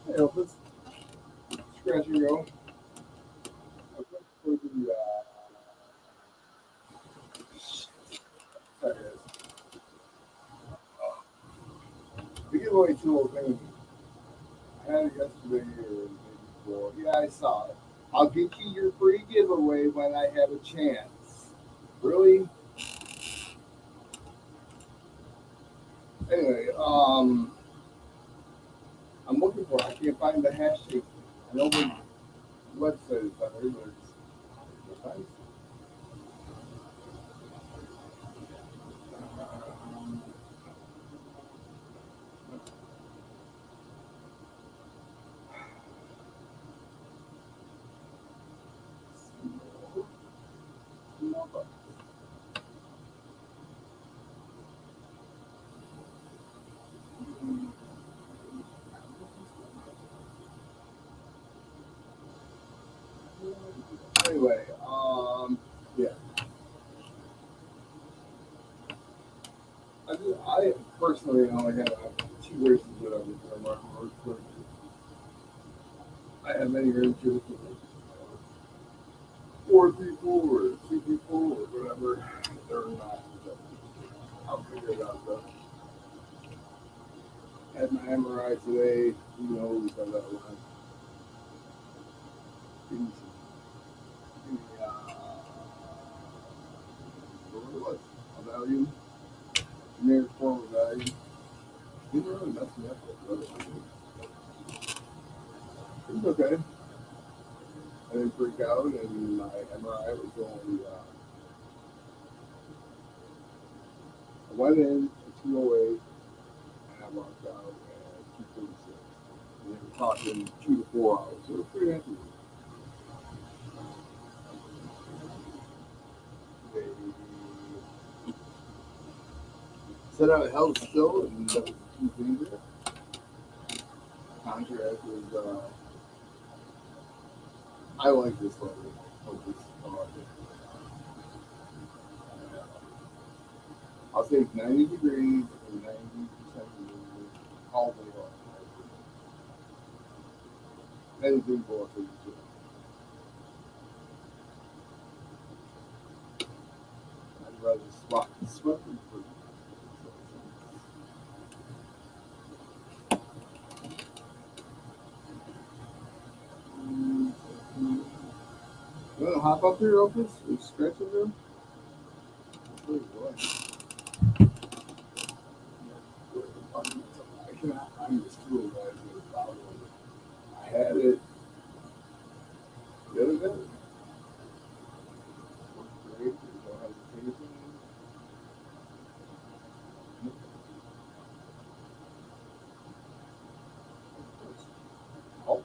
Hey, Elvis, scratch and go. I'm looking for there it is. The giveaway tool thing. I had it yesterday or the day before. Yeah, I saw it. I'll get you your free giveaway when I have a chance. Really? Anyway, I'm looking for. I can't find the hashtag. I know the website is better, but it's. Anyway, yeah. I personally only have two races that I'm marking for. I have many races with four people or two people or whatever. They're not. I'll figure it out though. Had my MRI today. Who knows how that went? Didn't, what it was? A value, generic form of value. Didn't really mess me up with it. It was okay. I didn't freak out, and my MRI was only. I went in at 208, and I walked out at 246. And they were talking 2 to 4 hours. So it was pretty happy. They said I held still, and that was the key thing there. Contract was. I like this level of this project. I'll take 90 degrees and 90% humidity all day long. Anything below 32. I'd rather swap sweat than free. You want to hop up here, Opus? And stretch it there? Oh, boy. I cannot find this tool that I was about. I had it the other day. Worked great. There's no hesitation. Oh,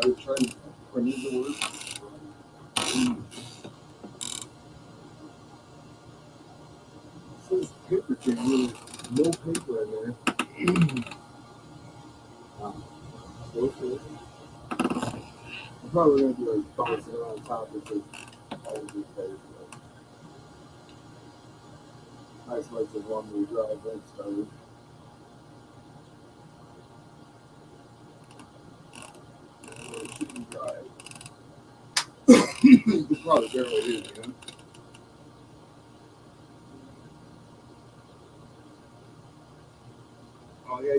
I was trying to print the word. This paper can really no paper in there. Okay. I'm probably gonna be like bouncing around topics of all of these days. Nice legs of one way drive that started. Shouldn't drive. You could probably barely hear me, huh? Oh yeah,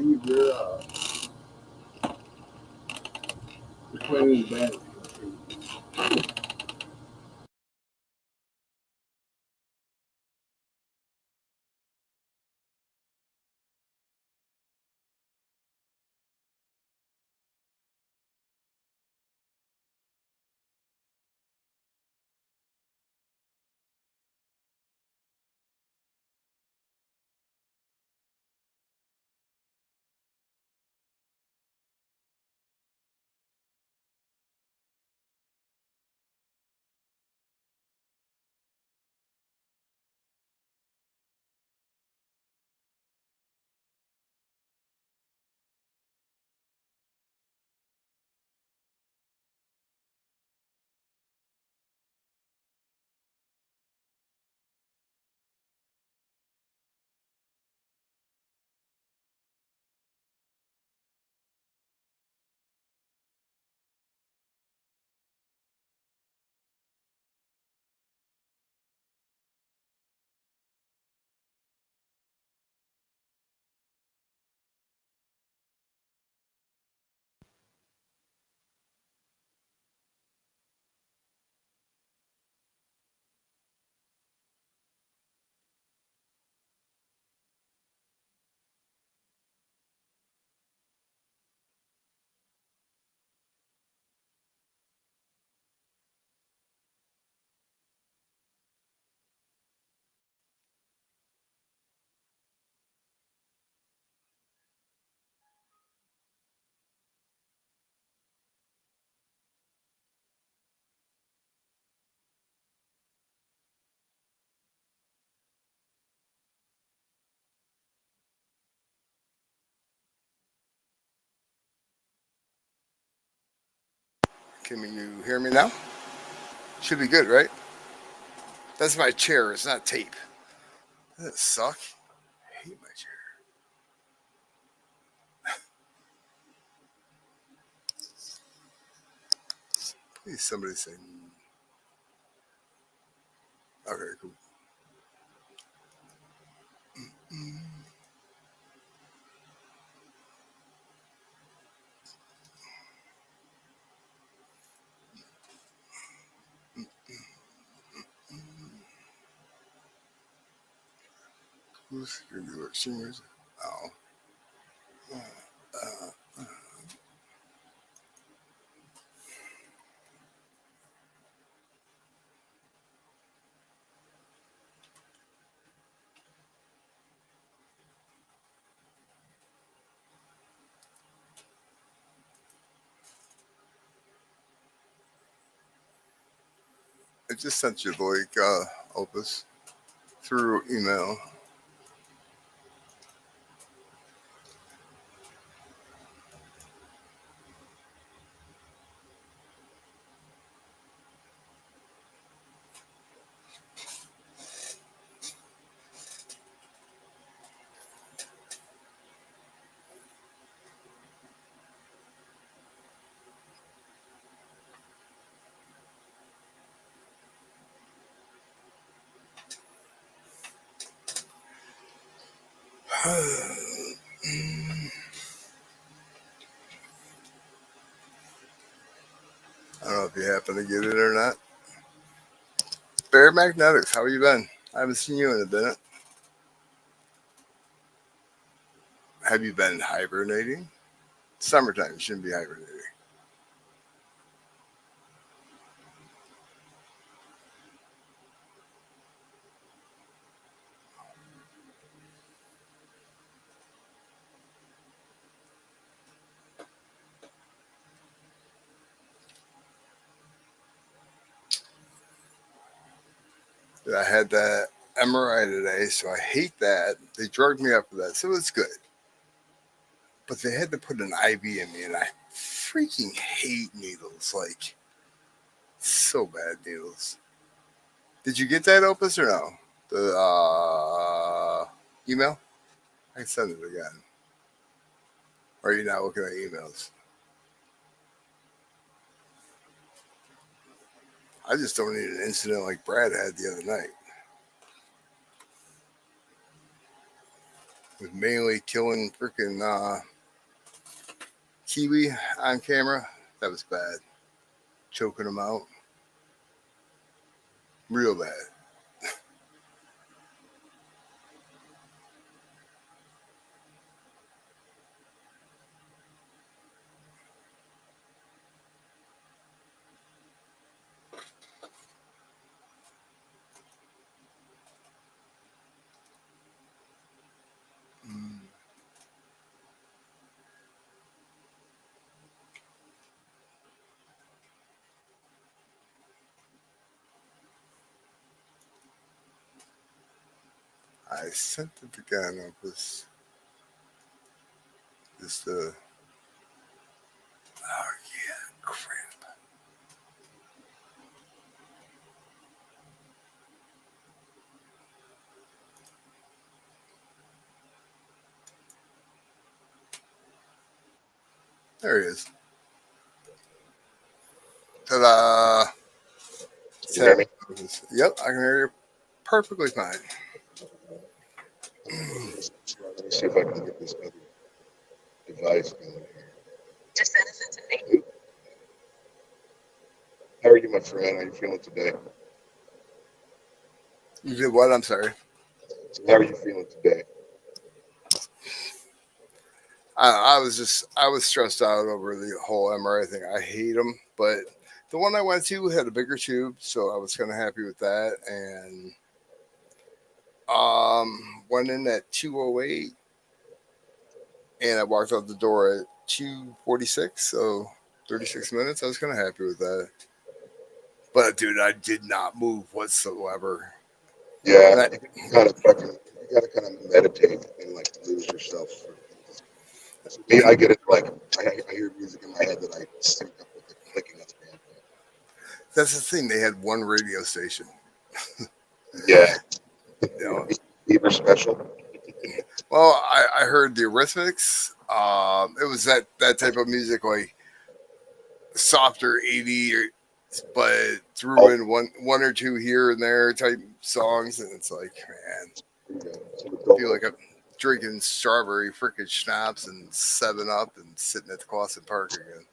you're playing in the band. Can you hear me now? Should be good, right? That's my chair. It's not tape. Doesn't it suck? I hate my chair. Please, somebody say. Okay, cool. Who's going to do it? Singers? Oh. I just sent you the link, Opus, through email. I don't know if you happen to get it or not. Bear Magnetics, how you been? I haven't seen you in a minute. Have you been hibernating? Summertime, you shouldn't be hibernating. I had that MRI today, so I hate that. They drugged me up for that, so it's good. But they had to put an IV in me, and I freaking hate needles. Like, so bad needles. Did you get that, Opus, or no? The email? I can send it again. Or are you not looking at emails? I just don't need an incident like Brad had the other night. With mainly killing freaking Kiwi on camera. That was bad. Choking him out. Real bad. I sent it again. Opus. Just oh yeah, crap. There he is. Ta-da! Can you hear me? Yep, I can hear you perfectly fine. Let me see if I can get this other device going here. Just send it to me. How are you, my friend? How are you feeling today? You did what? I'm sorry. How are you feeling today? I was stressed out over the whole MRI thing. I hate them, but the one I went to had a bigger tube, so I was kind of happy with that. And went in at 2:08, and I walked out the door at 2:46, so 36 minutes. I was kind of happy with that. But dude, I did not move whatsoever. Yeah, I, you gotta kind of meditate and like lose yourself. For me, I get it like I hear music in my head that I sync up with the clicking of the band. That's the thing. They had one radio station. Yeah. You know, Beaver special. well, I heard the Eurythmics. It was that type of music, like softer 80, but threw in one or two here and there type songs, and it's like, man, I feel like I'm drinking strawberry frickin' schnapps and 7 Up and sitting at the Clawson Park again.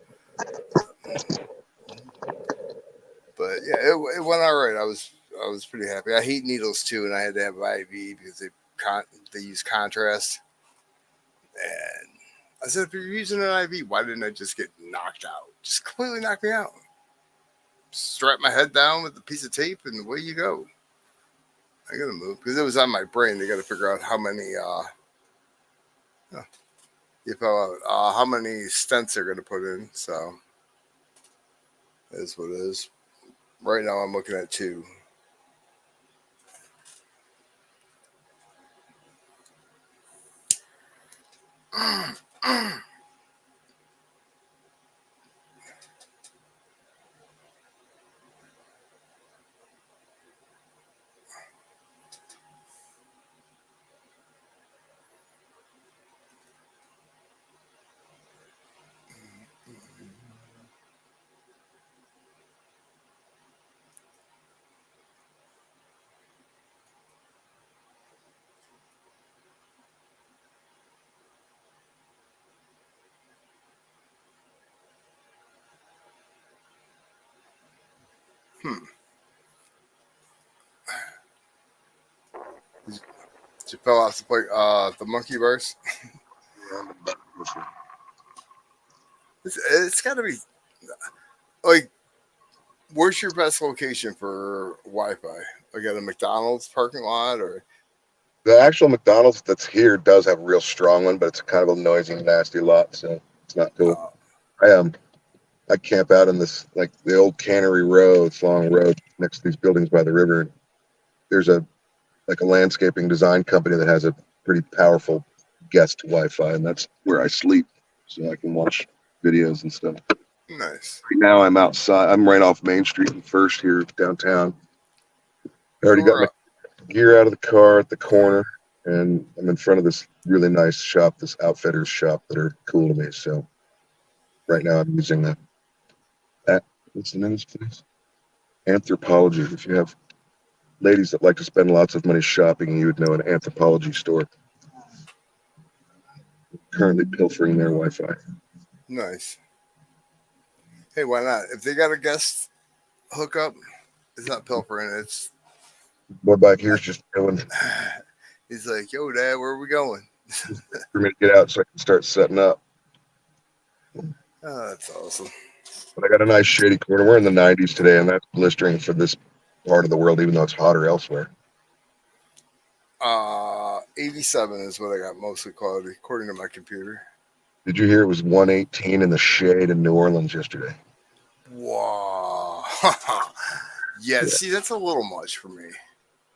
But yeah, it went all right. I was pretty happy. I hate needles too, and I had to have IV because they use contrast. And I said, if you're using an IV, why didn't I just get knocked out? Just completely knock me out. Strap my head down with a piece of tape, and away you go. I gotta move because it was on my brain. They got to figure out how many how many stents they're gonna put in. So that's what it is. Right now, I'm looking at 2. She fell off the monkey bars. It's got to be like, where's your best location for Wi-Fi? Like at a McDonald's parking lot, or The actual McDonald's that's here does have a real strong one, but it's kind of a noisy, nasty lot, so it's not cool. uh, I camp out in this like the old Cannery Row. It's a long road next to these buildings by the river. There's a landscaping design company that has a pretty powerful guest Wi-Fi, and that's where I sleep, so I can watch videos and stuff. nice. Right now, I'm outside. I'm right off Main Street and First here downtown. I already got my gear out of the car at the corner, and I'm in front of this really nice shop, this outfitter's shop that are cool to me. So right now, I'm using what's the name of this place? Anthropology. If you have ladies that like to spend lots of money shopping, you would know an Anthropology store. Currently pilfering their Wi-Fi. Nice. Hey, why not? If they got a guest hookup, it's not pilfering. It's Boy back here's just going he's like, "Yo, Dad, where are we going?" for me to get out so I can start setting up. Oh, that's awesome. But I got a nice shady corner. We're in the 90s today, and that's blistering for this part of the world, even though it's hotter elsewhere. 87 is what I got mostly quality, according to my computer. Did you hear it was 118 in the shade in New Orleans yesterday? Wow. Yeah, see, that's a little much for me.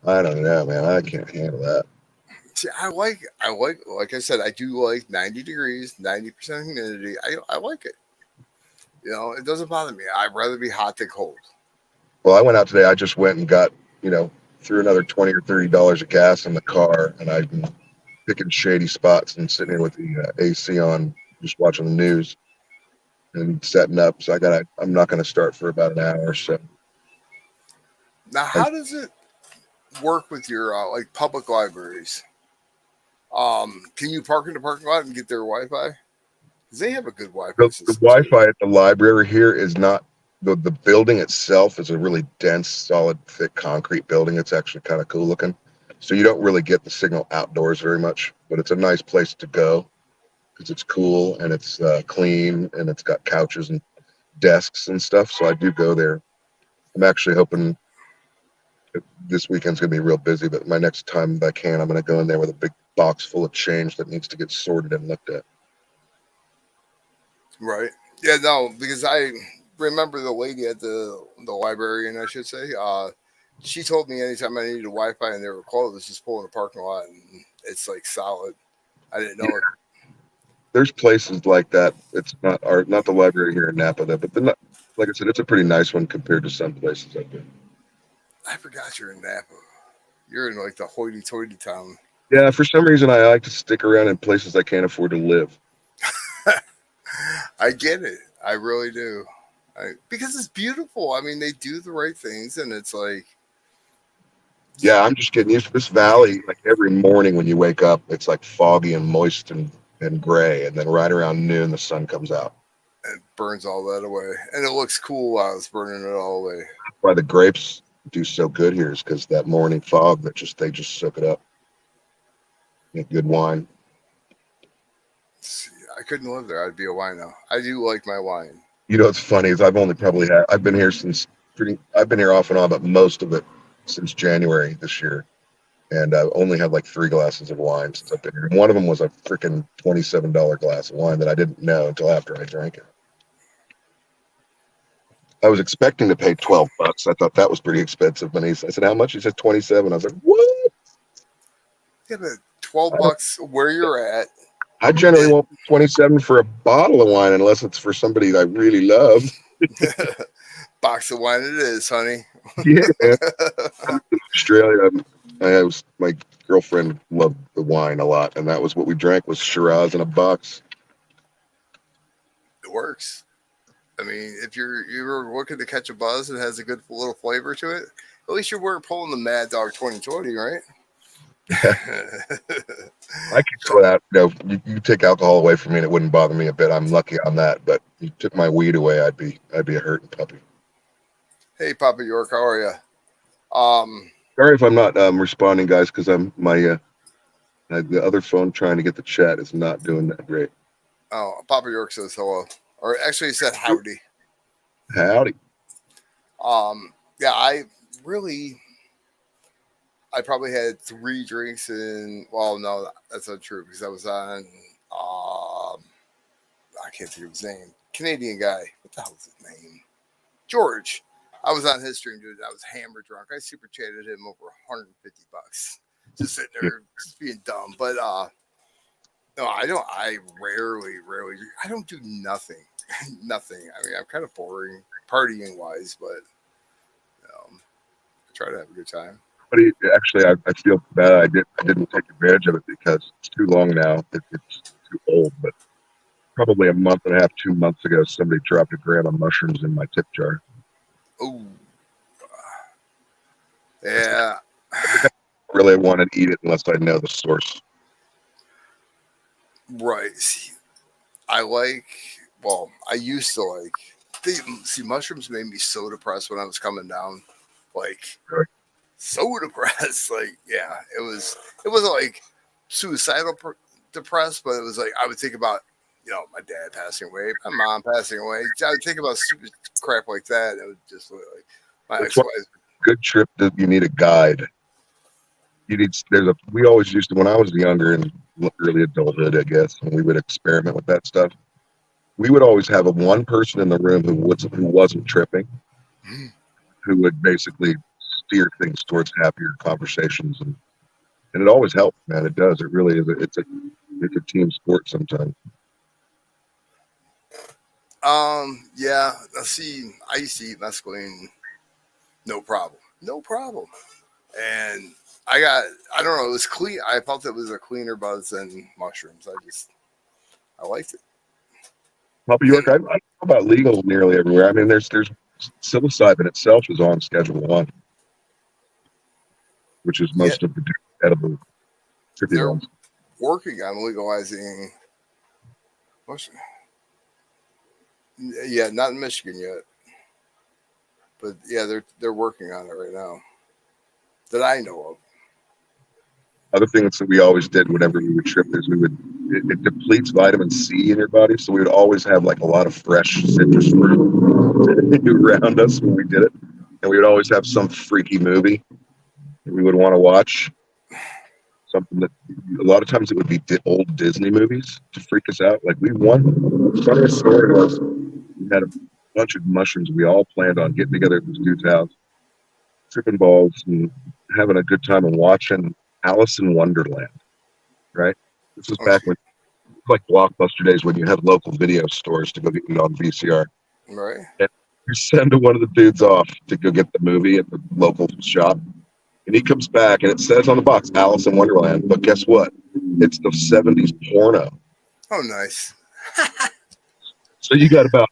I don't know, man. I can't handle that. See, like I said, I do like 90 degrees, 90% humidity. I like it. You know, it doesn't bother me. I'd rather be hot than cold. Well, I went out today. I just went and got, threw another $20 or $30 of gas in the car, and I've been picking shady spots and sitting here with the AC on, just watching the news and setting up. So I'm not going to start for about an hour. So Now, how does it work with your like public libraries? Can you park in the parking lot and get their Wi-Fi? Because they have a good Wi-Fi the system. Wi-Fi at the library here is not the building itself is a really dense, solid, thick concrete building. It's actually kind of cool looking. So you don't really get the signal outdoors very much, but it's a nice place to go because it's cool and it's clean and it's got couches and desks and stuff. So I do go there. I'm actually hoping this weekend's going to be real busy, but my next time I can, I'm going to go in there with a big box full of change that needs to get sorted and looked at. Right. Yeah, no, because I remember the lady at the librarian, I should say, she told me anytime I needed a Wi-Fi and they were closed, just pull in the parking lot and it's like solid. I didn't know it. There's places like that. It's not the library here in Napa, though, but Like I said, it's a pretty nice one compared to some places I've been. I forgot you're in Napa. You're in like the hoity-toity town. Yeah, for some reason I like to stick around in places I can't afford to live. I get it. I really do. Because it's beautiful. I mean, they do the right things, and it's like, Yeah, I'm just getting used to this valley. Like every morning when you wake up, it's like foggy and moist and gray, and then right around noon the sun comes out. it burns all that away, and it looks cool while it's burning it all away. That's why the grapes do so good here is because that morning fog that they just soak it up. Make good wine. See, I couldn't live there. I'd be a wino. I do like my wine. You know what's funny is I've been here I've been here off and on, but most of it since January this year. And I've only had like 3 glasses of wine since I've been here. And one of them was a freaking $27 glass of wine that I didn't know until after I drank it. I was expecting to pay $12. I thought that was pretty expensive. And I said, "How much?" He said 27. I was like, "What?" Yeah, but $12 where you're at. I generally It, won't pay 27 for a bottle of wine unless it's for somebody that I really love. box of wine it is, honey. Yeah. In Australia, my girlfriend loved the wine a lot, and that was what we drank was Shiraz in a box. It works. I mean, if you're looking to catch a buzz and has a good little flavor to it, at least you weren't pulling the Mad Dog 2020, right? I could go that. You take alcohol away from me, and it wouldn't bother me a bit. I'm lucky on that. But you took my weed away, I'd be a hurting puppy. Hey, Papa York, how are you? Sorry if I'm not responding, guys, because the other phone trying to get the chat is not doing that great. Oh, Papa York says hello, or actually he said howdy. Howdy. Yeah, I probably had 3 drinks well, no, that's not true because I was on, I can't think of his name. Canadian guy. What the hell is his name? George. I was on his stream, dude. I was hammer drunk. I super chatted him over $150. Just sitting there, just being dumb. But no, I don't. I rarely. I don't do nothing. Nothing. I mean, I'm kind of boring partying wise, but I try to have a good time. But actually, I feel bad I didn't take advantage of it because it's too long now. It's too old. But probably a month and a half, 2 months ago, somebody dropped a gram of mushrooms in my tip jar. Oh, yeah. I really want to eat it unless I know the source. Right. See, I used to like. See, mushrooms made me so depressed when I was coming down. Like, Really? So depressed. Like, yeah, it wasn't like suicidal depressed, but it was like I would think about, my dad passing away, my mom passing away. I would think about stupid crap like that. It would just look like my ex-wife. Good trip. You need a guide. We always used to, when I was younger in early adulthood, I guess, when we would experiment with that stuff, we would always have one person in the room who wasn't tripping, who would basically steer things towards happier conversations, and it always helps, man. It does. It really is. It's a team sport sometimes. Yeah. See, I used to eat mescaline, no problem, and I don't know, it was clean. I felt it was a cleaner buzz than mushrooms. I liked it. Papa York, I don't know about legal nearly everywhere. I mean, there's psilocybin itself is on Schedule 1, which is most of the edible trippy They're ones. working on legalizing mushroom. Yeah, not in Michigan yet, but yeah, they're working on it right now that I know of. Other things that we always did whenever we would trip is it depletes vitamin C in your body, so we would always have like a lot of fresh citrus fruit around us when we did it, and we would always have some freaky movie that we would want to watch. Something that a lot of times it would be old Disney movies to freak us out. Like the funniest story was we had a bunch of mushrooms. We all planned on getting together at this dude's house, tripping balls and having a good time and watching Alice in Wonderland. Right? This was back when, like Blockbuster days, when you had local video stores to go get it on VCR. Right. You send one of the dudes off to go get the movie at the local shop, and he comes back, and it says on the box Alice in Wonderland. But guess what? It's the '70s porno. Oh, nice. So you got about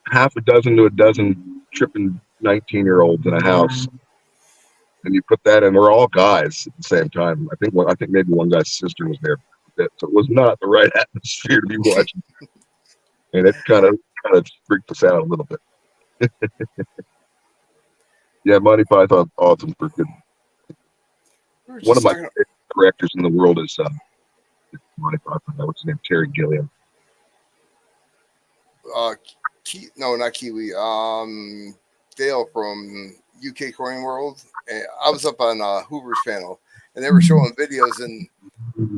half a dozen to a dozen tripping 19-year-olds in a house, and you put that in. We're all guys at the same time. I think maybe one guy's sister was there, so it was not the right atmosphere to be watching, and it kind of freaked us out a little bit. Yeah, Monty Python's awesome for good. We were One of just my talking. favorite directors in the world is Monty Python. What's his name? Terry Gilliam. No, not Kiwi. Dale from UK Coin World. And I was up on Hoover's panel, and they were showing videos, and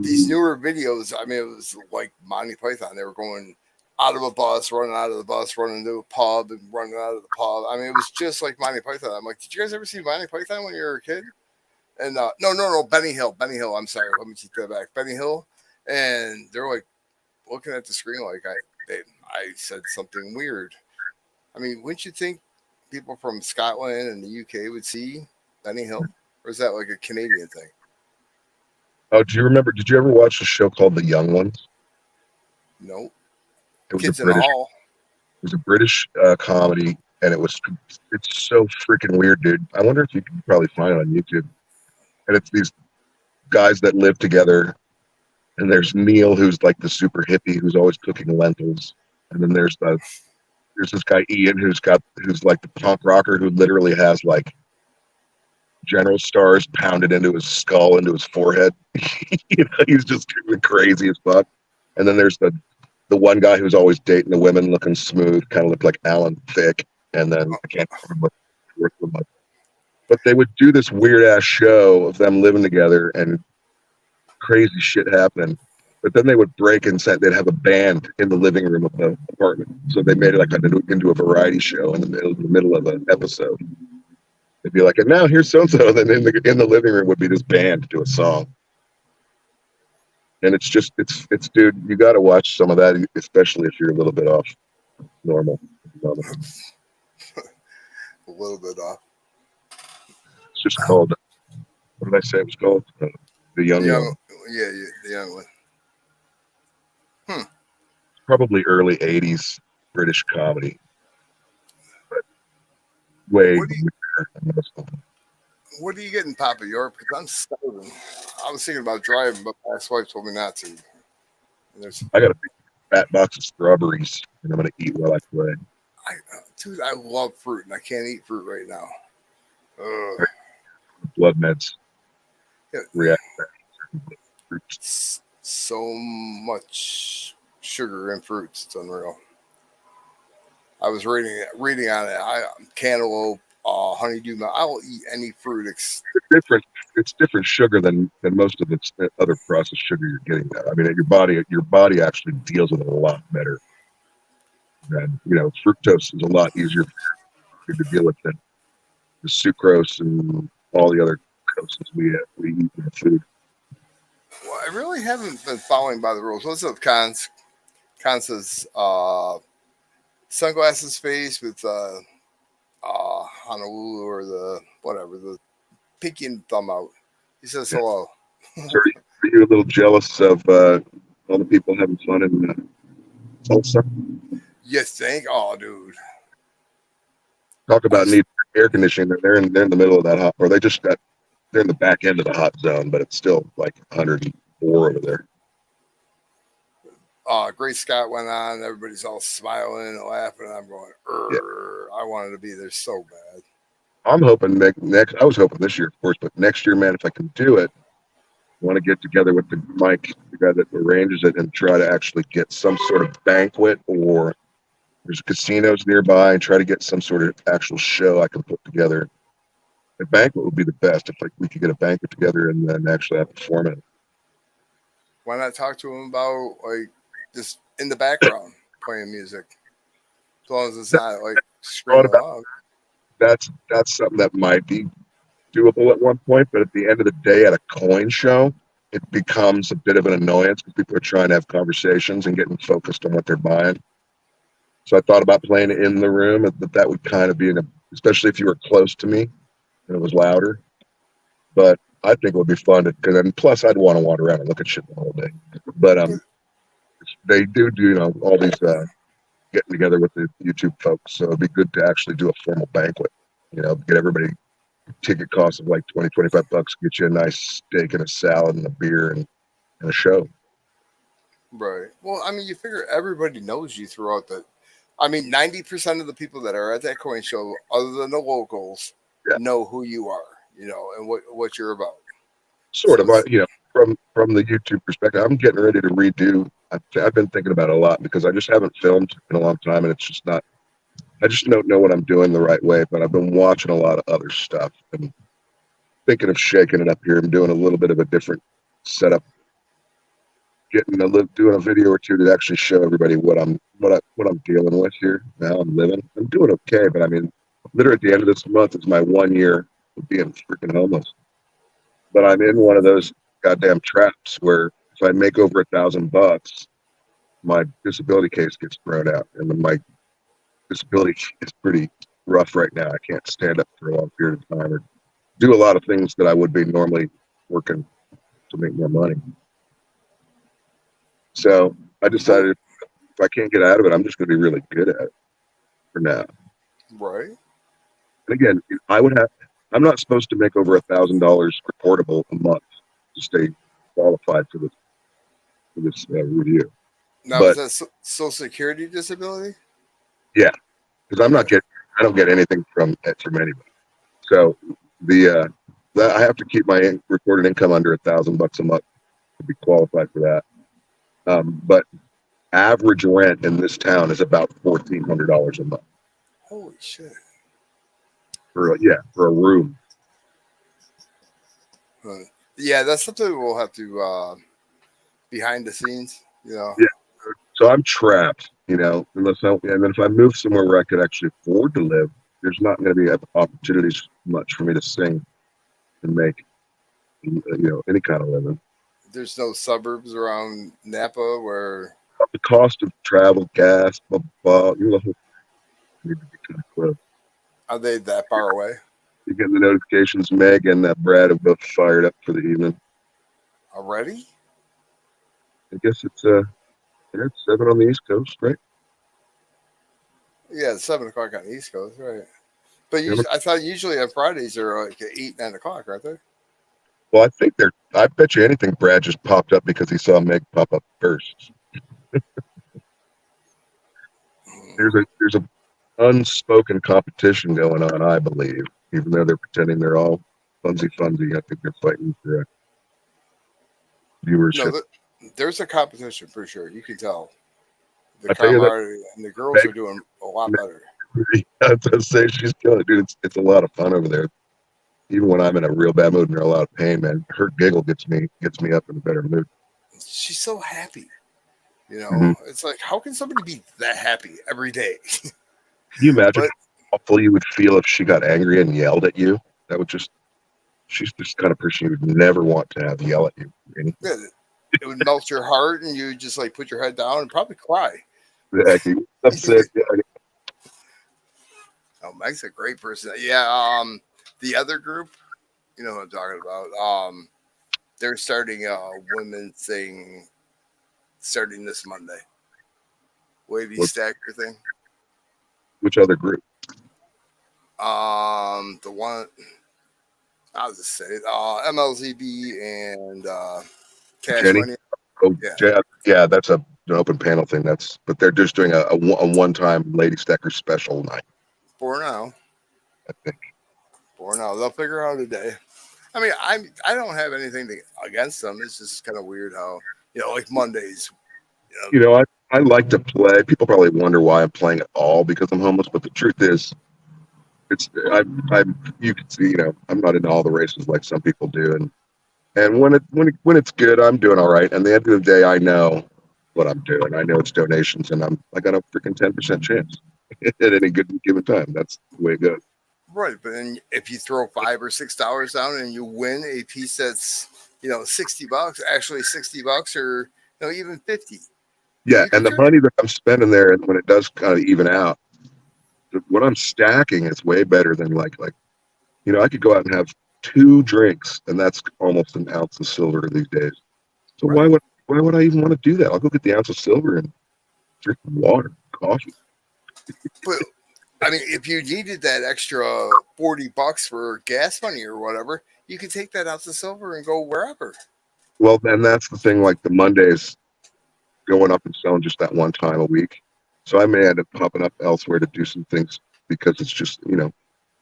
these newer videos. I mean, it was like Monty Python. They were going out of a bus, running out of the bus, running into a pub, and running out of the pub. I mean, it was just like Monty Python. I'm like, did you guys ever see Monty Python when you were a kid? And no, Benny Hill. Benny Hill. I'm sorry. Let me take that back. Benny Hill. And they're like looking at the screen like I said something weird. I mean, wouldn't you think people from Scotland and the UK would see Benny Hill? Or is that like a Canadian thing? Oh, do you remember? Did you ever watch a show called The Young Ones? No. It was Kids in the Hall. It was a British comedy, and it's so freaking weird, dude. I wonder if you can probably find it on YouTube. And it's these guys that live together, and there's Neil, who's like the super hippie who's always cooking lentils, and then there's this guy Ian who's like the punk rocker who literally has like general stars pounded into his skull, into his forehead. He's just crazy as fuck. And then there's the one guy who's always dating the women, looking smooth, kind of looked like Alan Thicke. And then I can't remember what but they would do this weird ass show of them living together and crazy shit happening. But then they would break and they'd have a band in the living room of the apartment. So they made it like into a variety show in the middle of an episode. They'd be like, and now here's so and so. Then in the living room would be this band do a song. And it's dude, you got to watch some of that, especially if you're a little bit off normal. A little bit off. It's just called, what did I say it was called? The Young One. Yeah, the Young One. Probably early 80s British comedy. But way what are you getting, Papa York? Because I'm starving. I was thinking about driving, but my ex-wife told me not to. I got a big fat box of strawberries, and I'm going to eat while I play. Dude, I love fruit, and I can't eat fruit right now. Blood meds. Yeah. React. So much sugar in fruits. It's unreal. I was reading on it. Cantaloupe, honeydew. I will eat any fruit. It's different sugar than most of the other processed sugar you're getting. I mean, your body actually deals with it a lot better. And fructose is a lot easier to deal with than the sucrose and all the other coses we eat in the food. Well, I really haven't been following by the rules. What's up, Cons? Cons says sunglasses face with Honolulu or the pinky and thumb out. He says hello. So are you a little jealous of all the people having fun in Tulsa? You think? Oh, dude. Talk about needing air conditioning. They're in the middle of that hot, or they're in the back end of the hot zone, but it's still like 104 over there. Great Scott went on. Everybody's all smiling and laughing. And I'm going, I wanted to be there so bad. I'm hoping next. I was hoping this year, of course, but next year, man, if I can do it, I want to get together with Mike, the guy that arranges it, and try to actually get some sort of banquet, or there's casinos nearby, and try to get some sort of actual show I can put together. A banquet would be the best if we could get a banquet together and then actually have a performance. Why not talk to him about just in the background playing music, as long as it's not like screaming loud. That's something that might be doable at one point, but at the end of the day, at a coin show, it becomes a bit of an annoyance because people are trying to have conversations and getting focused on what they're buying. So I thought about playing it in the room, but that would kind of be especially if you were close to me and it was louder. But I think it would be fun because, and plus I'd want to wander around and look at shit the whole day. But they do all these getting together with the YouTube folks, so it'd be good to actually do a formal banquet. Get everybody. Ticket cost of like 20-25 bucks, get you a nice steak and a salad and a beer and a show. Right. Well, I mean, you figure everybody knows you throughout the. I mean, 90% of the people that are at that coin show, other than the locals, Yeah. know who you are, and what you're about. Sort of, from the YouTube perspective, I'm getting ready to redo. I've been thinking about it a lot because I just haven't filmed in a long time, and it's just not. I just don't know what I'm doing the right way, but I've been watching a lot of other stuff and thinking of shaking it up here and doing a little bit of a different setup. Doing a video or two to actually show everybody what I'm dealing with here. Now I'm living. I'm doing okay, but I mean, literally at the end of this month is my 1 year of being freaking homeless. But I'm in one of those goddamn traps where if I make over $1,000, my disability case gets thrown out, and then my disability is pretty rough right now. I can't stand up for a long period of time or do a lot of things that I would be normally working to make more money. So I decided if I can't get out of it, I'm just going to be really good at it for now. Right. And again, I'm not supposed to make over $1,000 reportable a month to stay qualified for this review. Now, is that Social Security disability? Yeah, because I don't get anything from anybody. So I have to keep my reported income under $1,000 a month to be qualified for that. But average rent in this town is about $1,400 a month. Holy shit! For a room. Yeah, that's something we'll have to behind the scenes. Yeah. So I'm trapped, and then if I move somewhere where I could actually afford to live, there's not going to be opportunities much for me to sing and make, any kind of living. There's no suburbs around Napa where The cost of travel, gas, blah, blah, need to be kind of close. Are they that far away? You get the notifications. Meg and Brad have both fired up for the evening. Already? I guess it's 7 on the East Coast, right? Yeah, it's 7 o'clock on the East Coast, right? But I thought usually on Fridays they're like 8, 9 o'clock, aren't they? Well, I bet you anything Brad just popped up because he saw Meg pop up first. There's a unspoken competition going on, I believe, even though they're pretending they're all funsy. I think they're fighting for viewership. No, there's a competition for sure. You can tell. The I tell you camaraderie and the girls are doing a lot better. I was gonna say she's killing it, dude. It's a lot of fun over there. Even when I'm in a real bad mood and in a lot of pain, man, her giggle gets me up in a better mood. She's so happy. Mm-hmm. It's like, how can somebody be that happy every day? Can you imagine how awful you would feel if she got angry and yelled at you? She's just the kind of person you would never want to have yell at you. Yeah, it would melt your heart, and you just like put your head down and probably cry. Exactly. Upset. Oh, Meg's a great person. Yeah. The other group, you know what I'm talking about. They're starting a women's thing starting this Monday. Wavy Stacker thing. Which other group? The one I'll just say it. MLZB and Cash Jenny? Money. Oh, yeah, that's an open panel thing. But they're just doing a one-time Lady Stacker special night. For now. I think. For now. They'll figure out a day. I mean, I don't have anything against them. It's just kind of weird how, like Mondays. I like to play. People probably wonder why I'm playing at all because I'm homeless, but the truth is, you can see, I'm not in all the races like some people do, and when it's good, I'm doing all right. And at the end of the day, I know what I'm doing. I know it's donations, and I got a freaking 10% chance at any given time. That's the way it goes. Right, but then if you throw $5 or $6 down and you win a piece that's $60, actually $60 or even 50, Yeah, You and could the try. money that I'm spending there, and when it does kind of even out, what I'm stacking is way better than I could go out and have two drinks, and that's almost an ounce of silver these days. So Right. why would I even want to do that? I'll go get the ounce of silver and drink water, coffee. But I mean, if you needed that extra $40 for gas money or whatever, you could take that ounce of silver and go wherever. Well, then that's the thing. Like the Mondays going up and selling just that one time a week. So I may end up popping up elsewhere to do some things because it's just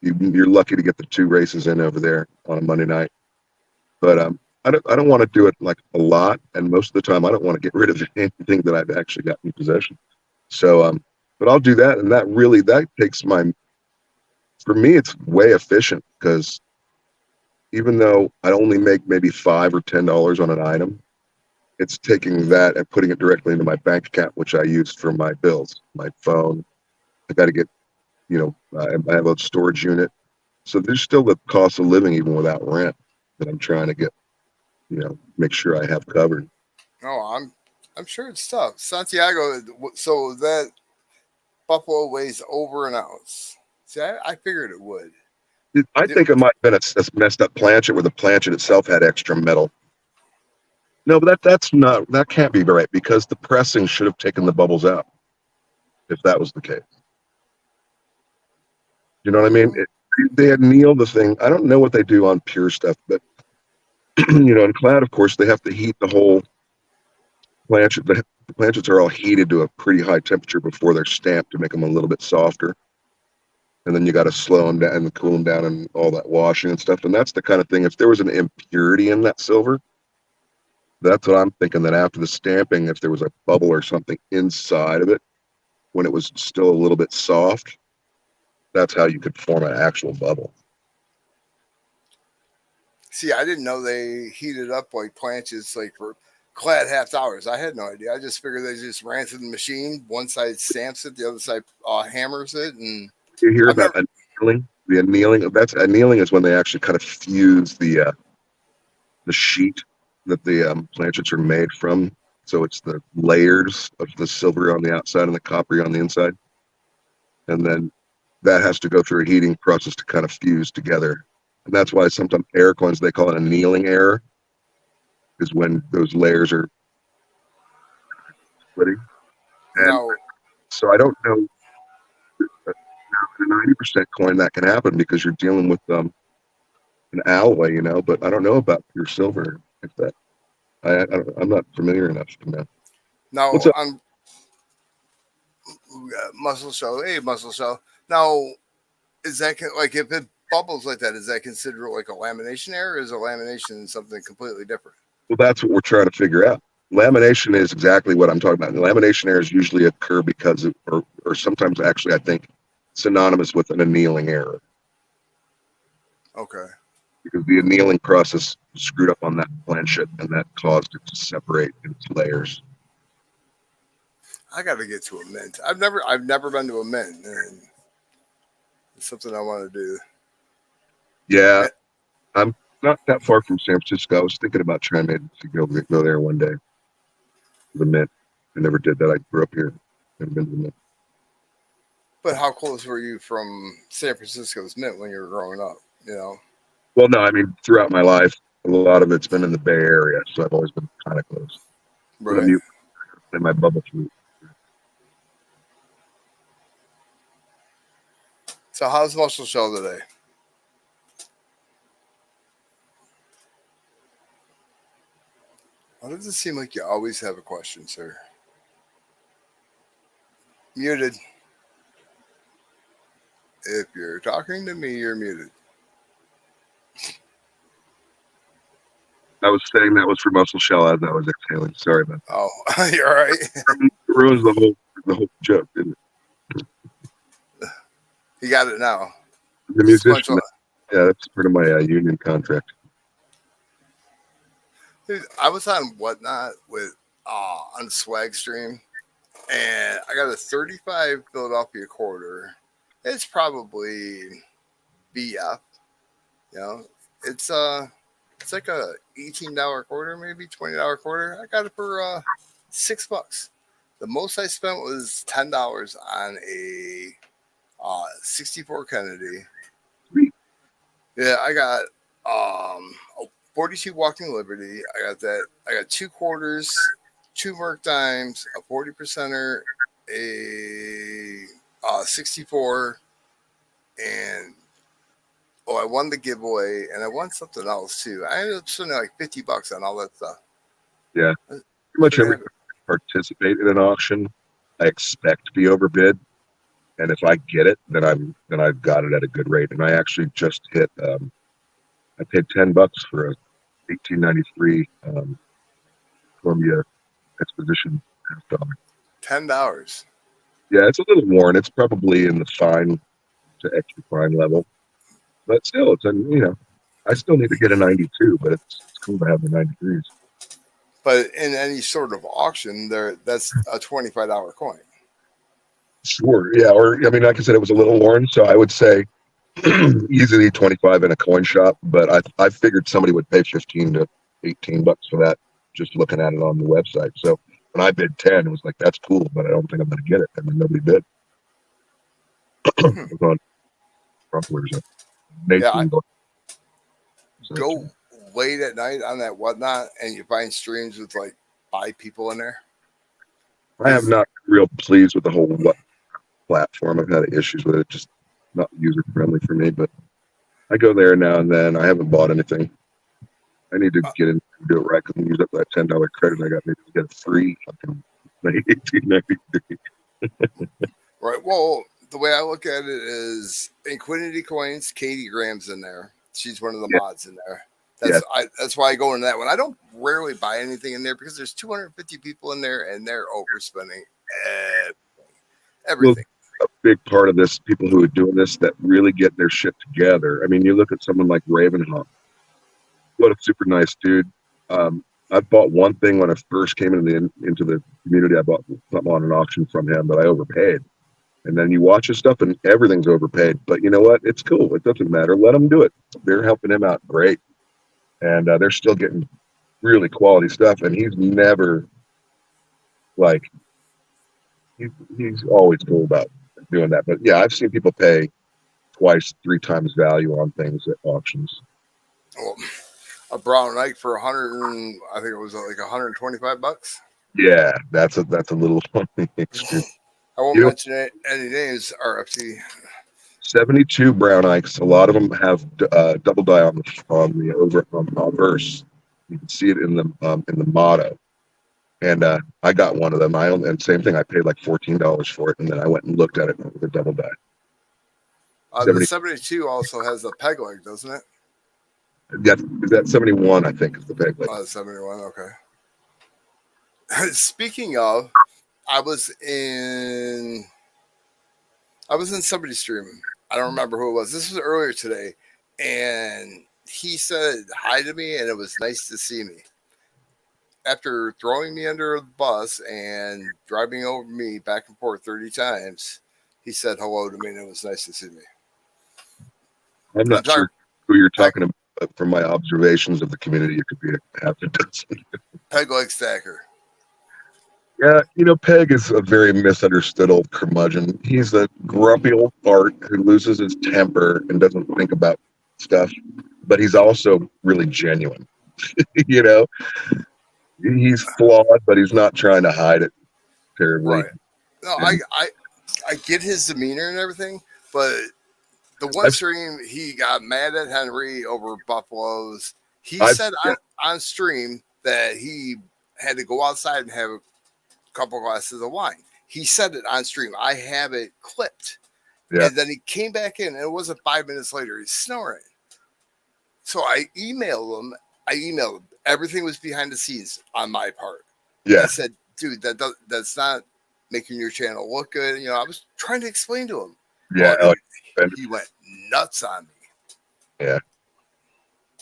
you're lucky to get the two races in over there on a Monday night. But I don't want to do it like a lot, and most of the time I don't want to get rid of anything that I've actually got in possession. So but I'll do that, and that takes my for me it's way efficient because even though I only make maybe $5 or $10 on an item, it's taking that and putting it directly into my bank account, which I use for my bills, my phone. I got to get, I have a storage unit. So there's still the cost of living even without rent that I'm trying to get, make sure I have covered. No, I'm sure it's tough. Santiago, so that buffalo weighs over an ounce. See, I figured it would. I think it might have been a messed up planchet where the planchet itself had extra metal. No, but that can't be right because the pressing should have taken the bubbles out if that was the case. You know what I mean? Mm, They anneal the thing. I don't know what they do on pure stuff, but in clad, of course, they have to heat the whole planchet. The planchets are all heated to a pretty high temperature before they're stamped to make them a little bit softer. And then you got to slow them down and cool them down and all that washing and stuff. And that's the kind of thing. If there was an impurity in that silver, that's what I'm thinking. That after the stamping, if there was a bubble or something inside of it when it was still a little bit soft, that's how you could form an actual bubble. See, I didn't know they heated up like planches like for clad half hours. I had no idea. I just figured they just ran through the machine. One side stamps it, the other side hammers it, and You hear I've about never. annealing? The annealing. That's annealing is when they actually kind of fuse the sheet that the planchets are made from. So it's the layers of the silver on the outside and the coppery on the inside, and then that has to go through a heating process to kind of fuse together. And that's why sometimes air coins they call it annealing error, is when those layers are splitting. And No, so I don't know now in a 90% coin that can happen because you're dealing with an alloy, but I don't know about pure silver if that. I'm not familiar enough to know. What's no, up? I'm muscle show. Hey, muscle show. Now, is that like if it bubbles like that? Is that considered like a lamination error? Or is a lamination something completely different? Well, that's what we're trying to figure out. Lamination is exactly what I'm talking about. And lamination errors usually occur because of, or sometimes actually, I think, synonymous with an annealing error Okay, because the annealing process screwed up on that planchet and that caused it to separate into layers. I got to get to a mint. I've never been to a mint, and it's something I want to do. Yeah, Eh, I'm not that far from San Francisco. I was thinking about trying to go there one day. The Mint. I never did that. I grew up here. Never been to the Mint. But how close were you from San Francisco's mint when you were growing up? You know, Well, no, I mean throughout my life, a lot of it's been in the Bay Area, so I've always been kind of close. But I'm right. in my bubble fruit. So how's muscle show today? Why does it seem like you always have a question, sir? Muted. If you're talking to me, you're muted. I was saying that was for muscle shell as I was exhaling. Sorry about Oh, you're all right. that. It ruins the whole joke, didn't it? You got it now. The Just a bunch musician. of. Yeah, that's part of my union contract. Dude, I was on whatnot with on Swag Stream, and I got a 35 Philadelphia quarter. It's probably BF. You know, it's it's like a $18 quarter, maybe $20 quarter. I got it for $6. The most I spent was $10 on a 64 Kennedy. Sweet. Yeah, I got a 42 Walking Liberty. I got that. I got 2 quarters, 2 Merc dimes, a 40%er, a 64, and I won the giveaway, and I won something else too. I ended up spending like $50 on all that stuff. Yeah. Pretty Pretty much every happy. participate in an auction, I expect to be overbid. And if I get it, then I've got it at a good rate. And I actually just hit. I paid $10 for a 1893 Columbia Exposition half dollar. $10. Yeah, it's a little worn. It's probably in the fine to extra fine level, but still, I still need to get a 92, but it's cool to have the 93s. But in any sort of auction, that's a $25 coin. Sure, yeah, or I mean, like I said, it was a little worn, so I would say easily 25 in a coin shop, but I figured somebody would pay 15 to $18 for that just looking at it on the website. So when I bid 10, it was like, that's cool, but I don't think I'm going to get it. And then nobody bid. It was on Rumblers at Yeah, I $18. So go late at night on that whatnot, and you find streams with like 5 people in there. I am not real pleased with the whole what platform. I've had issues with it, just not user friendly for me, but I go there now and then. I haven't bought anything. I need to get in and do it right because I use up that $10 credit I got. Maybe get a free fucking 1893. Right. Well, the way I look at it is Infinity Coins, Katie Graham's in there. She's one of the Yeah. mods in there. That's why I go into that one. I don't rarely buy anything in there because there's 250 people in there and they're overspending everything. Well, a big part of this, people who are doing this that really get their shit together. I mean, you look at someone like Ravenhawk. What a super nice dude. I bought one thing when I first came into the community. I bought something on an auction from him, but I overpaid. And then you watch his stuff, and everything's overpaid. But you know what? It's cool. It doesn't matter. Let them do it. They're helping him out great, and they're still getting really quality stuff. And he's never like he's always cool about doing that. But yeah, I've seen people pay twice, 3 times value on things at auctions. Well, a brown Nike for 100, I think it was like $125. Yeah, that's a little extreme. I won't mention any names. RFC. 72 brown Ikes. A lot of them have double die on the over verse. You can see it in the motto. And I got one of them. And same thing. I paid like $14 for it, and then I went and looked at it with a double die. The 72 also has a peg leg, doesn't it? That 71, I think, is the peg leg. 71. Okay. Speaking of, I was in somebody's stream. I don't remember who it was. This was earlier today, and he said hi to me, and it was nice to see me. After throwing me under the bus and driving over me back and forth 30 times, he said hello to me, and it was nice to see me. I'm not sure who you're talking about, but from my observations of the community, it could be a half a dozen. Peg leg stacker. Yeah, Peg is a very misunderstood old curmudgeon. He's a grumpy old fart who loses his temper and doesn't think about stuff, but he's also really genuine. He's flawed, but he's not trying to hide it terribly. Right. No, I get his demeanor and everything, but the one stream he got mad at Henry over buffaloes. He said on stream that he had to go outside and have a couple glasses of wine. He said it on stream. I have it clipped. Yeah. And then he came back in, and it wasn't 5 minutes later. He's snoring. So I emailed him. Everything was behind the scenes on my part. Yeah. I said, dude, that's not making your channel look good. I was trying to explain to him. Yeah. He went nuts on me. Yeah.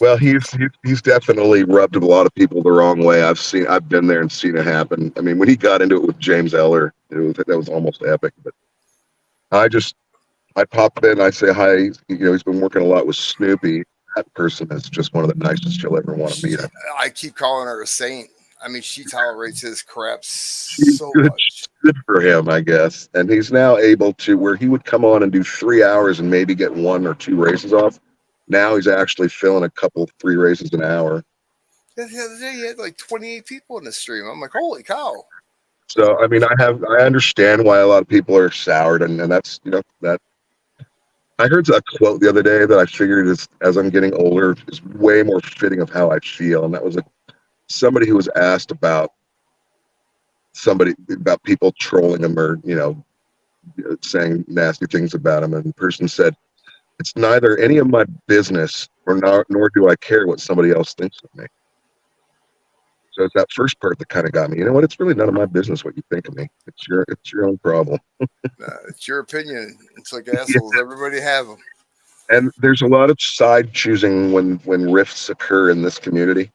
Well, he's definitely rubbed a lot of people the wrong way. I've been there and seen it happen. I mean, when he got into it with James Eller, that was almost epic. But I pop in, I say hi. He's been working a lot with Snoopy. That person is just one of the nicest you'll ever want to meet. I keep calling her a saint. I mean, she tolerates his crap She's so good, much. good for him, I guess. And he's now able to, where he would come on and do 3 hours and maybe get 1 or 2 races off. Now he's actually filling a couple, 3 races an hour. The other day, he had like 28 people in the stream. I'm like, holy cow! So I mean, I understand why a lot of people are soured, and that's that. I heard a quote the other day that I figured is, as I'm getting older, is way more fitting of how I feel, and that was somebody who was asked about people trolling him or saying nasty things about him, and the person said, "It's neither any of my business, nor do I care what somebody else thinks of me." So it's that first part that kind of got me. You know what? It's really none of my business what you think of me. It's your own problem. It's your opinion. It's like assholes. Everybody have them. And there's a lot of side choosing when rifts occur in this community,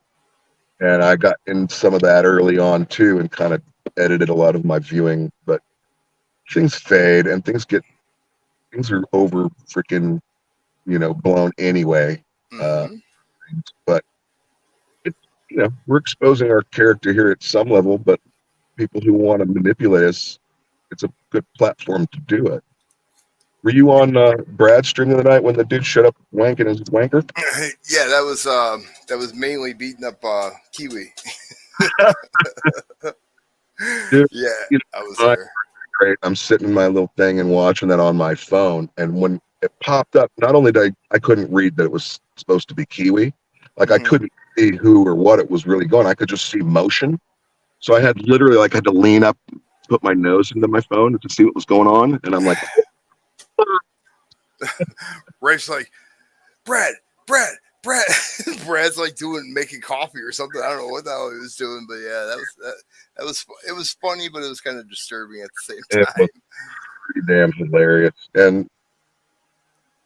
and I got in some of that early on too, and kind of edited a lot of my viewing. But things fade, and things are over freaking blown anyway. Uh, Mm-hmm. but it, we're exposing our character here at some level, but people who want to manipulate us, it's a good platform to do it. Were you on Brad's stream the other night when the dude shut up wanking his wanker? Yeah, that was mainly beating up Kiwi. Dude, Yeah, you I was know, there. great. I'm sitting in my little thing and watching that on my phone. And when it popped up, not only did I couldn't read that it was supposed to be Kiwi, like I Mm-hmm. couldn't see who or what it was really going. I could just see motion. So I had literally had to lean up, put my nose into my phone to see what was going on. And I'm like, Rafe's like, Brad, Brad, Brad. Brad's like making coffee or something. I don't know what the hell he was doing, but yeah, that was it was funny, but it was kind of disturbing at the same it was time. pretty damn hilarious.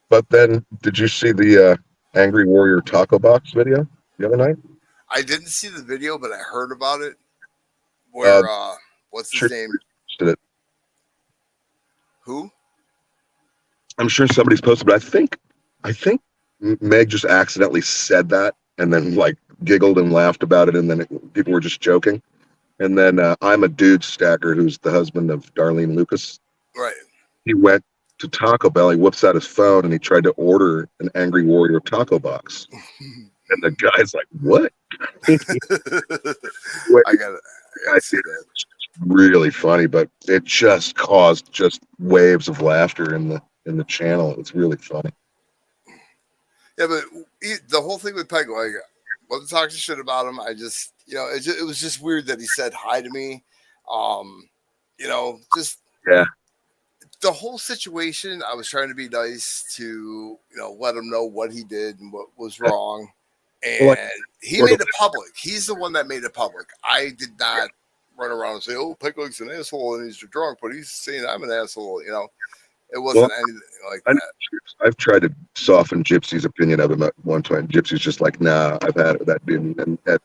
But then, did you see the Angry Warrior Taco Box video the other night? I didn't see the video, but I heard about it. Uh, Where what's sure, his name? posted it. Who? I'm sure somebody's posted, but I think Meg just accidentally said that and then giggled and laughed about it, and then people were just joking. And then I'm a dude stacker who's the husband of Darlene Lucas. Right. He went to Taco Bell. He whips out his phone and he tried to order an Angry Warrior taco box. And the guy's like, "What?" I gotta I see think that. it's really funny, but it just caused just waves of laughter in the channel. It's really funny. Yeah, but the whole thing with Peg, like, wasn't talking shit about him. I just, it was just weird that he said hi to me. Just Yeah. the whole situation. I was trying to be nice to, let him know what he did and what was wrong. Well, And he made it public. He's the one that made it public. I did not run around and say, "Oh, Pegleg's an asshole and he's drunk," but he's saying I'm an asshole. It wasn't anything like I, that. I've tried to soften Gypsy's opinion of him at one time. Gypsy's just like, "Nah, I've had that dude." And at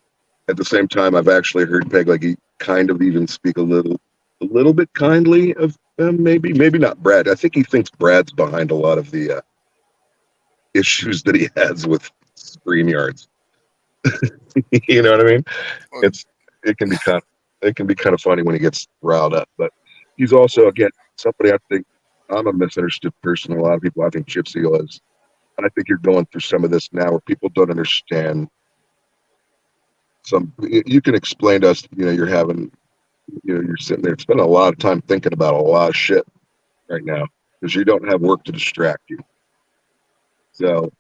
the same time, I've actually heard Peg he kind of even speak a little bit kindly of maybe not Brad. I think he thinks Brad's behind a lot of the issues that he has with StreamYards. You know what I mean? It's it can be kind of funny when he gets riled up, but he's also again somebody I think I'm a misunderstood person. A lot of people I think Gypsy was, and I think you're going through some of this now where people don't understand. You can explain to us, you're having, you're sitting there spending a lot of time thinking about a lot of shit right now because you don't have work to distract you. So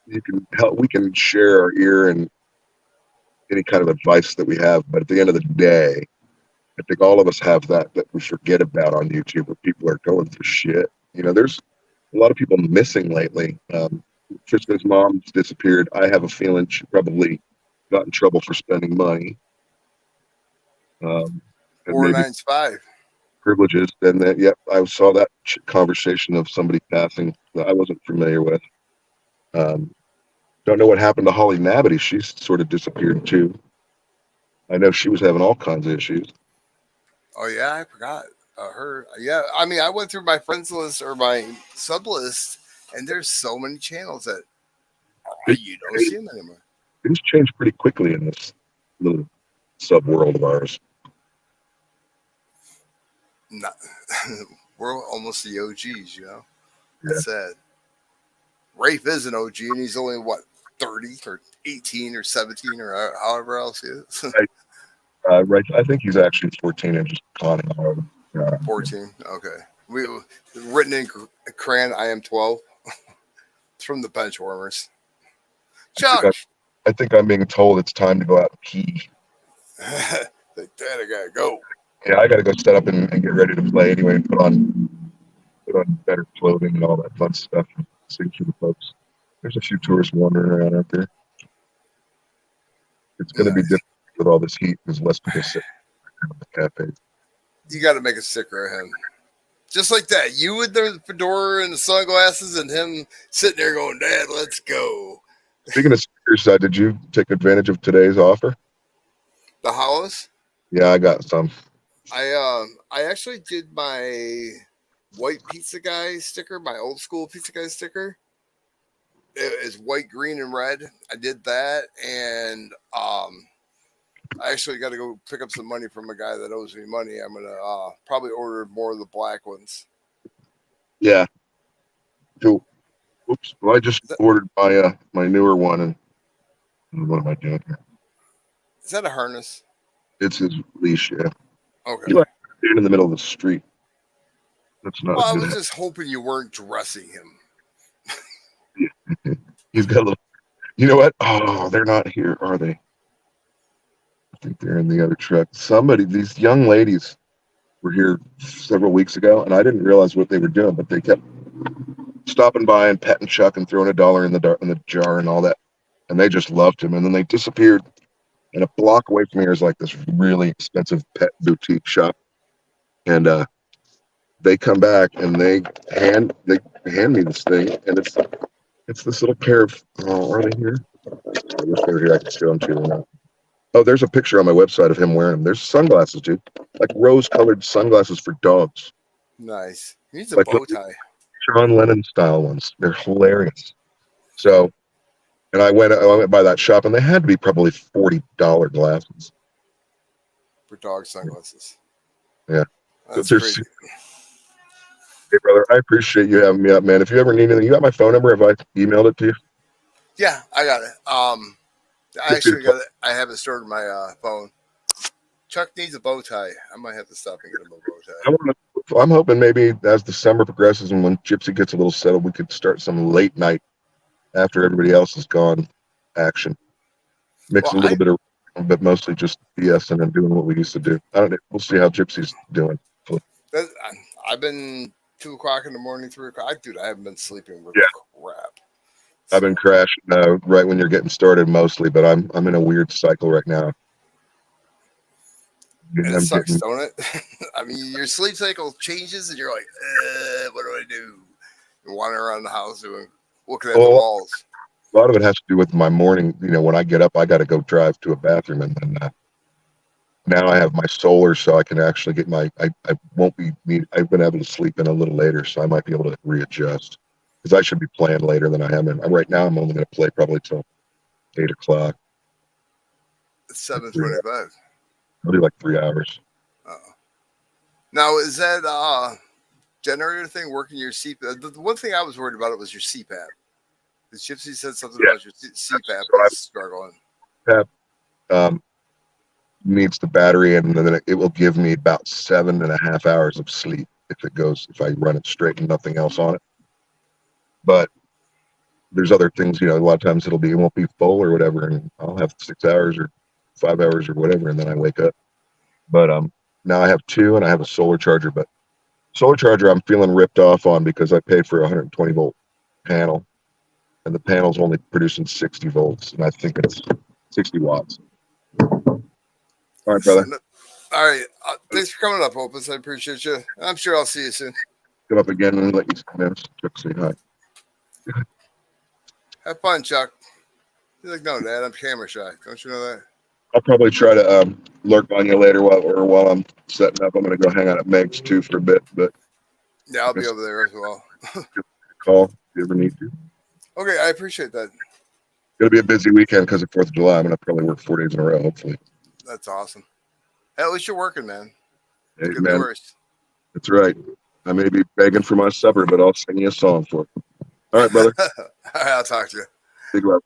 you can help. We can share our ear and any kind of advice that we have, but at the end of the day, I think all of us have that we forget about on YouTube where people are going through shit. There's a lot of people missing lately. Tristan's mom's disappeared. I have a feeling she probably got in trouble for spending money, and maybe 495. privileges. And then, yep, I saw that conversation of somebody passing that I wasn't familiar with. Um, don't know what happened to Holly Nabity. She's sort of disappeared too. I know she was having all kinds of issues. Oh yeah, I forgot her. Yeah, I mean, I went through my friends list or my sub list, and there's so many channels that Things you don't see them anymore. change pretty quickly in this little sub world of ours. Not, we're almost the OGs, you know. Yeah. That's sad. Rafe is an OG, and he's only what 30 or 18 or 17 or however else he is. Right. I think he's actually 14 and just conning all of them. 14. Okay. We written in crayon. I am 12. It's from the bench warmers. Chuck. I think I'm being told it's time to go out and pee. Like, Dad, I gotta go. Yeah, I got to go set up and get ready to play anyway, and put on better clothing and all that fun stuff. And sing for the folks. There's a few tourists wandering around out there. It's going to be Nice. difficult with all this heat because less people sit in the cafe. You got to make a sticker of him. Just like that. You with the fedora and the sunglasses and him sitting there going, Dad, let's go. Speaking of stickers, did you take advantage of today's offer? The Hollows? Yeah, I got some. I actually did my white pizza guy sticker, my old school pizza guy sticker. It is white, green, and red. I did that, and I actually got to go pick up some money from a guy that owes me money. I'm gonna probably order more of the black ones. Yeah. Cool. Oops. Well, I just ordered my my newer one, and what am I doing here? Is that a harness? It's his leash. Yeah. Okay. You like stand in the middle of the street. That's not. Well, I good. was just hoping you weren't dressing him. He's got a little. You know what? Oh, they're not here, are they? I think they're in the other truck. These young ladies were here several weeks ago, and I didn't realize what they were doing, but they kept stopping by and petting Chuck and throwing $1 in the jar and all that, and they just loved him. And then they disappeared. And a block away from here is like this really expensive pet boutique shop, and they come back and they hand me this thing, and it's this little pair of. Oh, are they here? I wish they were here. I could show them to you. Oh, there's a picture on my website of him wearing them. There's sunglasses, dude, like rose-colored sunglasses for dogs. Nice. He needs a Like bow tie. John Lennon style ones. They're hilarious. So, and I went by that shop, and they had to be probably $40 glasses. For dog sunglasses. Yeah. That's They're crazy. Hey, brother, I appreciate you having me up, man. If you ever need anything, you got my phone number? Have I emailed it to you? Yeah, I got it. I actually got it. I have it stored in my phone. Chuck needs a bow tie. I might have to stop and get him a bow tie. I'm hoping maybe as the summer progresses and when Gypsy gets a little settled, we could start some late night after everybody else is gone action. Mix a little bit of, but mostly just BSing and doing what we used to do. I don't know. We'll see how Gypsy's doing. I've been 2 o'clock in the morning, 3 o'clock. Dude, I haven't been sleeping with crap. I've been crashing right when you're getting started mostly, but I'm in a weird cycle right now. And it sucks, don't it? I mean, your sleep cycle changes, and you're like, what do I do? You're wandering around the house looking at the walls. A lot of it has to do with my morning. You know, when I get up, I got to go drive to a bathroom, and then now I have my solar, so I can actually get I won't be. I've been able to sleep in a little later, so I might be able to readjust because I should be playing later than I am. And right now, I'm only going to play probably till 8 o'clock. It's 7:25. I'll do like 3 hours. Now, is that generator thing working your CPAP? The one thing I was worried about was your CPAP. The Gypsy said something about your CPAP is struggling. CPAP needs the battery, and then it will give me about 7.5 hours of sleep if I run it straight and nothing else on it. But there's other things, you know, a lot of times it won't be full or whatever, and I'll have 6 hours or 5 hours or whatever, and then I wake up. But now I have 2, and I have a solar charger. But solar charger, I'm feeling ripped off on because I paid for a 120 volt panel, and the panel's only producing 60 volts, and I think it's 60 watts. All right, brother. All right. Thanks for coming up, Opus. I appreciate you. I'm sure I'll see you soon. Come up again and let you come in. Chuck, say hi. Have fun, Chuck. He's like, no, Dad, I'm camera shy. Don't you know that? I'll probably try to lurk on you later while I'm setting up. I'm going to go hang out at Meg's too for a bit. But yeah, I'll be over there as well. Call if you ever need to. Okay, I appreciate that. It's going to be a busy weekend because of 4th of July. I'm going to probably work 4 days in a row, hopefully. That's awesome. Hey, at least you're working, man. Hey, Could be man, worse. that's right. I may be begging for my supper, but I'll sing you a song for it. All right, brother. All right, I'll talk to you. Big love.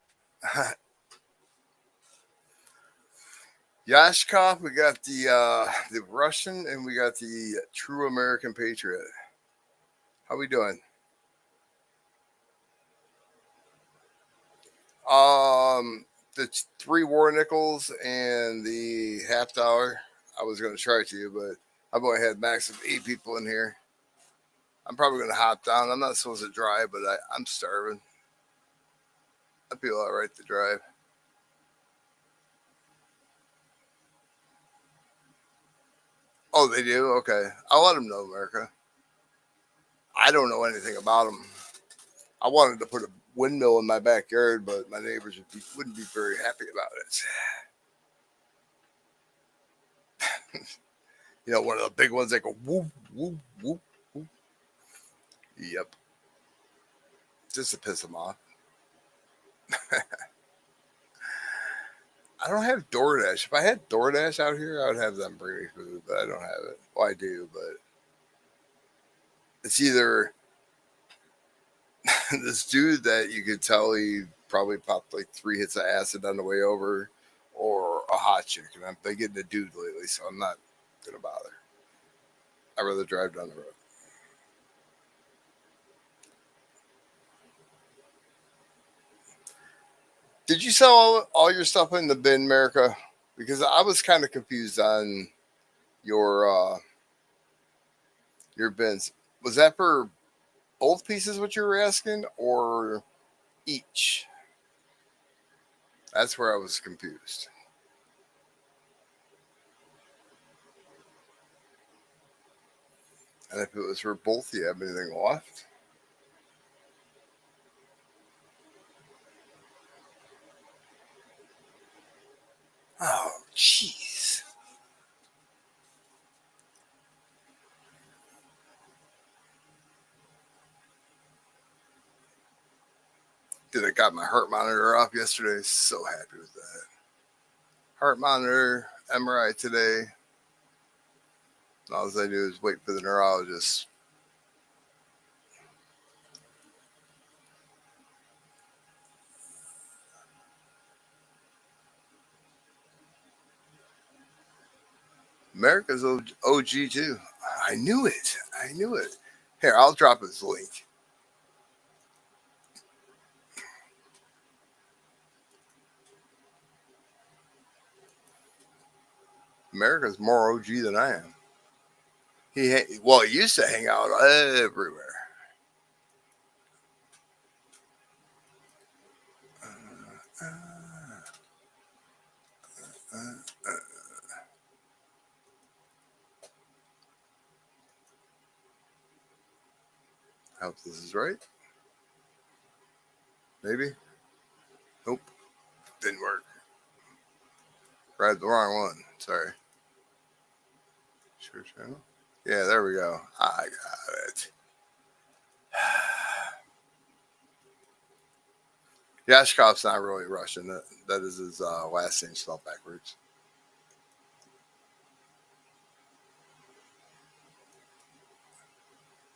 Yashkov, we got the Russian, and we got the true American patriot. How we doing? The 3 war nickels and the $50. I was going to try to you, but I've only had max of 8 people in here. I'm probably going to hop down. I'm not supposed to drive, but I'm starving. I feel all right to drive. Oh, they do? Okay. I'll let them know, America. I don't know anything about them. I wanted to put a windmill in my backyard, but my neighbors wouldn't be very happy about it. You know, one of the big ones that go whoop, whoop, whoop, whoop. Yep. Just to piss them off. I don't have DoorDash. If I had DoorDash out here, I would have them bring me food, but I don't have it. Well, I do, but it's either this dude that you could tell he probably popped like 3 hits of acid on the way over, or a hot chick. And I've been getting a dude lately, so I'm not going to bother. I'd rather drive down the road. Did you sell all your stuff in the bin, America? Because I was kind of confused on your bins. Was that for both pieces what you were asking, or each? That's where I was confused. And if it was for both, do you have anything left? Oh, jeez. Did I got my heart monitor off yesterday? So happy with that. Heart monitor, MRI today. All I do is wait for the neurologist. America's OG too. I knew it. I knew it. Here, I'll drop his link. America's more OG than I am. He used to hang out everywhere. I hope this is right. Maybe. Nope. Didn't work. Grabbed the wrong one. Sorry. Sure channel. Yeah, there we go. I got it. Yashkov's not really Russian. That is his last name spelled backwards.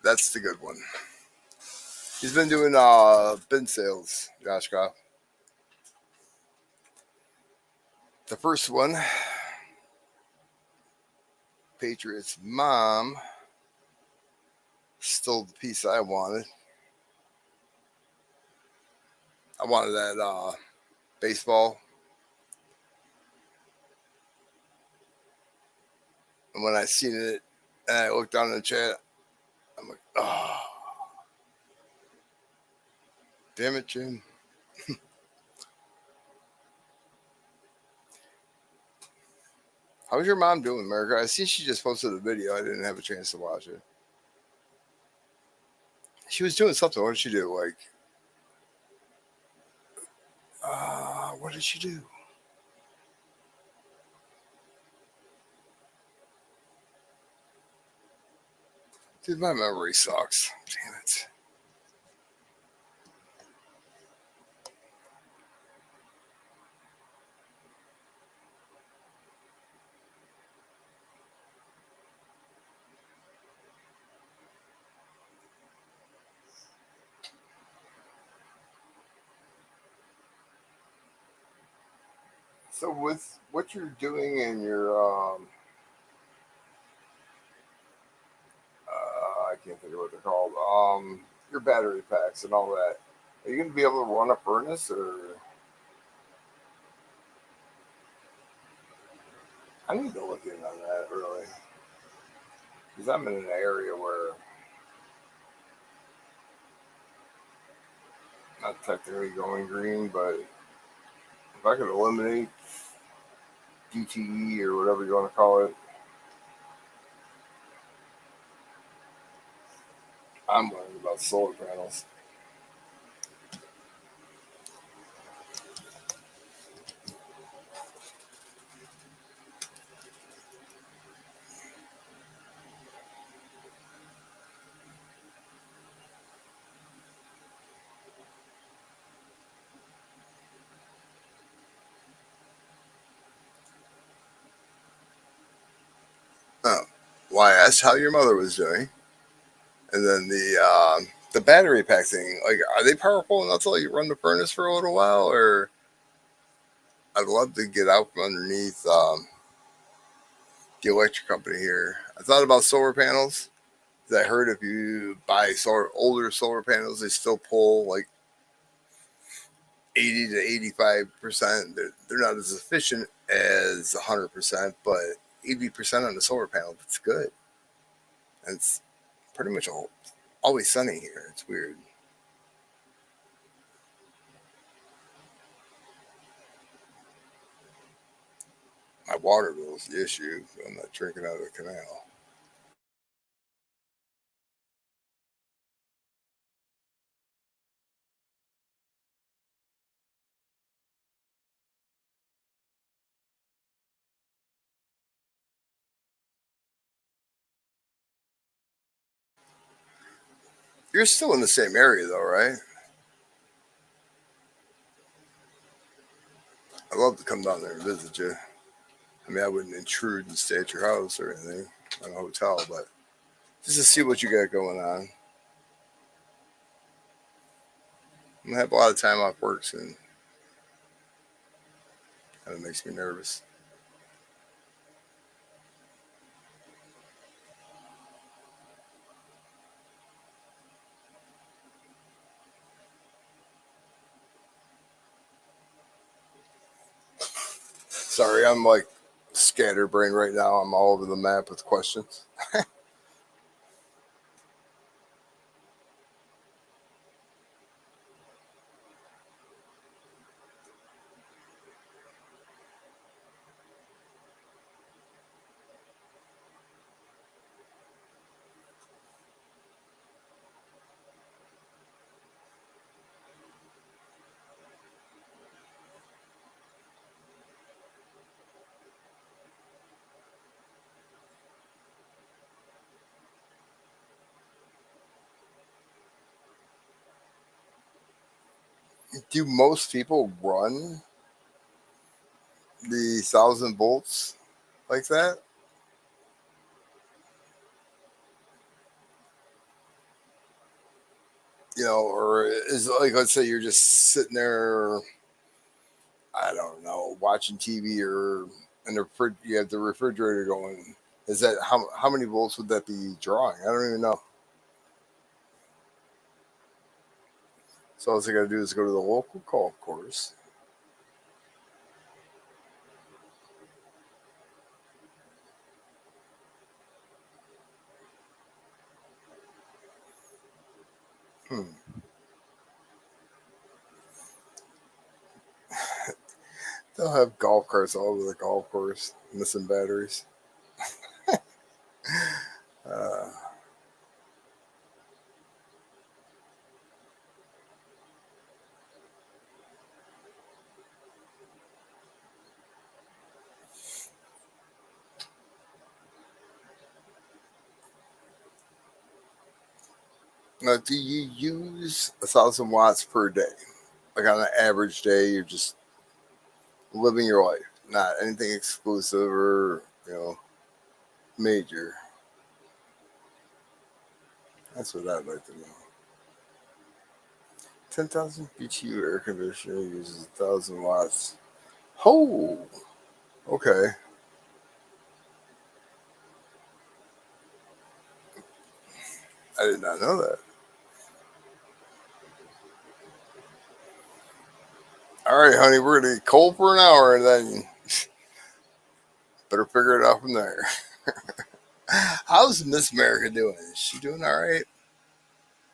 That's the good one. He's been doing bin sales, Yashkov. The first one, Patriots' mom stole the piece I wanted. I wanted that baseball. And when I seen it and I looked down in the chat, I'm like, oh, damn it, Jim. How's your mom doing, America? I see she just posted a video. I didn't have a chance to watch it. She was doing something. What did she do? Like, what did she do? Dude, my memory sucks. Damn it. So with what you're doing in your I can't think of what they're called. Your battery packs and all that. Are you going to be able to run a furnace, or I need to look in on that really, because I'm in an area where not technically going green, but if I could eliminate DTE or whatever you want to call it, I'm worried about solar panels. Oh, well, I asked how your mother was doing, and then the battery pack thing. Like, are they powerful enough to let you run the furnace for a little while, or I'd love to get out from underneath the electric company here. I thought about solar panels. 'Cause I heard if you buy older solar panels, they still pull like 80 to 85%. They're not as efficient as 100%, but 80% on the solar panel, that's good. And it's pretty much always sunny here. It's weird. My water bill is the issue. I'm not drinking out of the canal. You're still in the same area, though, right? I'd love to come down there and visit you. I mean, I wouldn't intrude and stay at your house or anything, in a hotel, but just to see what you got going on. I'm gonna have a lot of time off work soon. Kind of makes me nervous. Sorry, I'm like scatterbrained right now. I'm all over the map with questions. Do most people run the 1,000 volts like that? Or is it like, let's say you're just sitting there, I don't know, watching TV, or in the you have the refrigerator going. Is that how many volts would that be drawing? I don't even know. So all I got to do is go to the local golf course. Hmm. They'll have golf carts all over the golf course, missing batteries. Uh, Now, do you use 1,000 watts per day? Like on an average day, you're just living your life, not anything exclusive or major. That's what I'd like to know. 10,000 BTU air conditioner uses 1,000 watts. Oh, okay. I did not know that. All right, honey, we're gonna get cold for an hour, and then better figure it out from there. How's Miss America doing? Is she doing all right?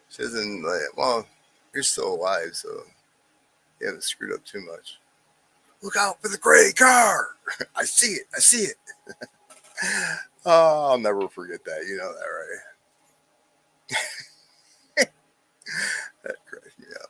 She isn't like, well, you're still alive, so you haven't screwed up too much. Look out for the gray car! I see it. I see it. Oh, I'll never forget that. You know that, right? That cracks me up.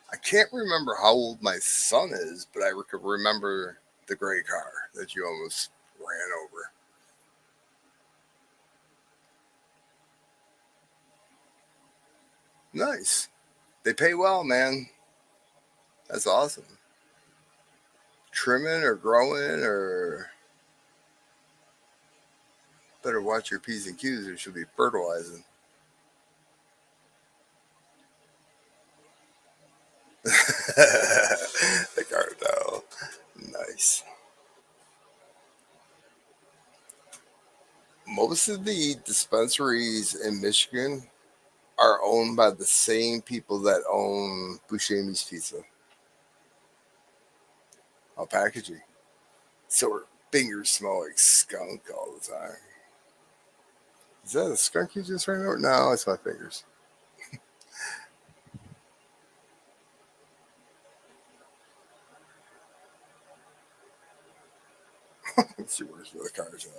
I can't remember how old my son is, but I could remember the gray car that you almost ran over. Nice. They pay well, man. That's awesome. Trimming or growing or better watch your P's and Q's or she'll be fertilizing. The cartel. Nice. Most of the dispensaries in Michigan are owned by the same people that own Buscemi's Pizza. I'll packaging. So her fingers smell like skunk all the time. Is that a skunk you just ran over? No, it's my fingers. She works for the cartel.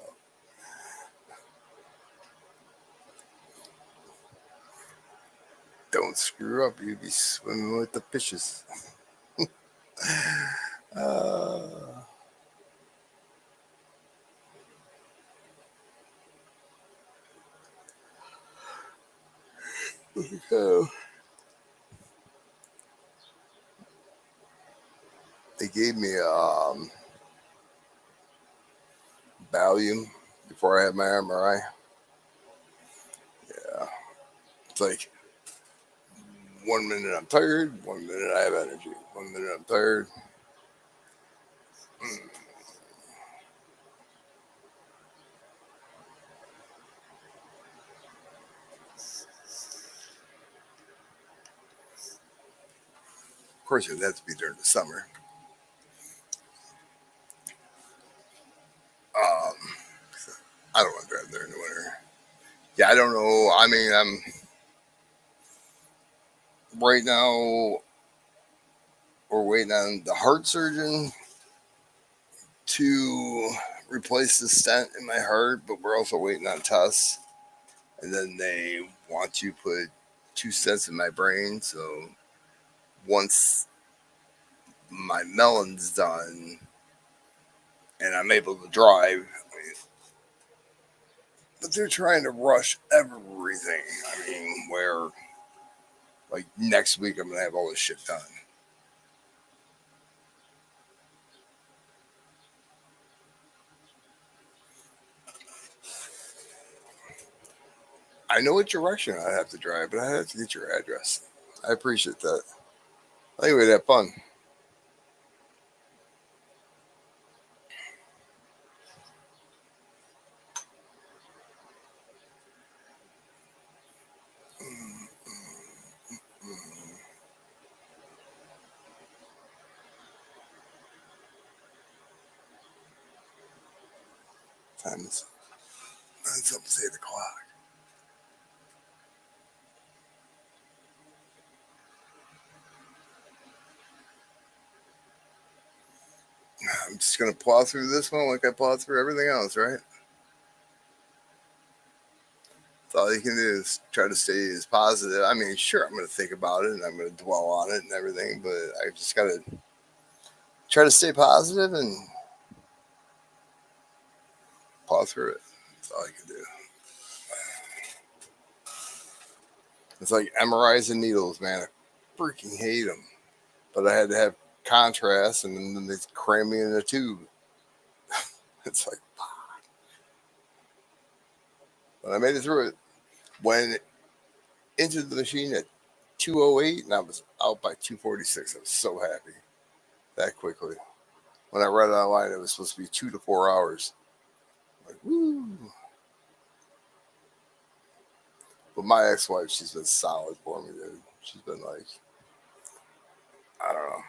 Don't screw up, you'd be swimming with the fishes. Uh, so they gave me Valium before I had my MRI. Yeah, it's like 1 minute I'm tired, 1 minute I have energy, 1 minute I'm tired. Mm. Of course, it would have to be during the summer. Um, I don't want to drive there in the winter. Yeah, I don't know. I mean, I'm right now. We're waiting on the heart surgeon to replace the stent in my heart, but we're also waiting on tests. And then they want to put 2 stents in my brain. So once my melon's done and I'm able to drive, but they're trying to rush everything. I mean, where like next week I'm gonna have all this shit done. I know what direction I have to drive, but I have to get your address. I appreciate that. I think we'd have fun. Time is it's almost 8 o'clock. I'm just gonna plow through this one like I plow through everything else, right? That's all you can do is try to stay as positive. I mean, sure, I'm gonna think about it and I'm gonna dwell on it and everything, but I just gotta try to stay positive and plow through it. That's all you can do. It's like MRIs and needles, man. I freaking hate them. But I had to have contrast, and then they cram me in a tube. It's like, but I made it through it. Went into the machine at 2:08, and I was out by 2:46. I was so happy that quickly. When I read it online, it was supposed to be 2 to 4 hours. Like, woo! But my ex-wife, she's been solid for me, dude. She's been like, I don't know,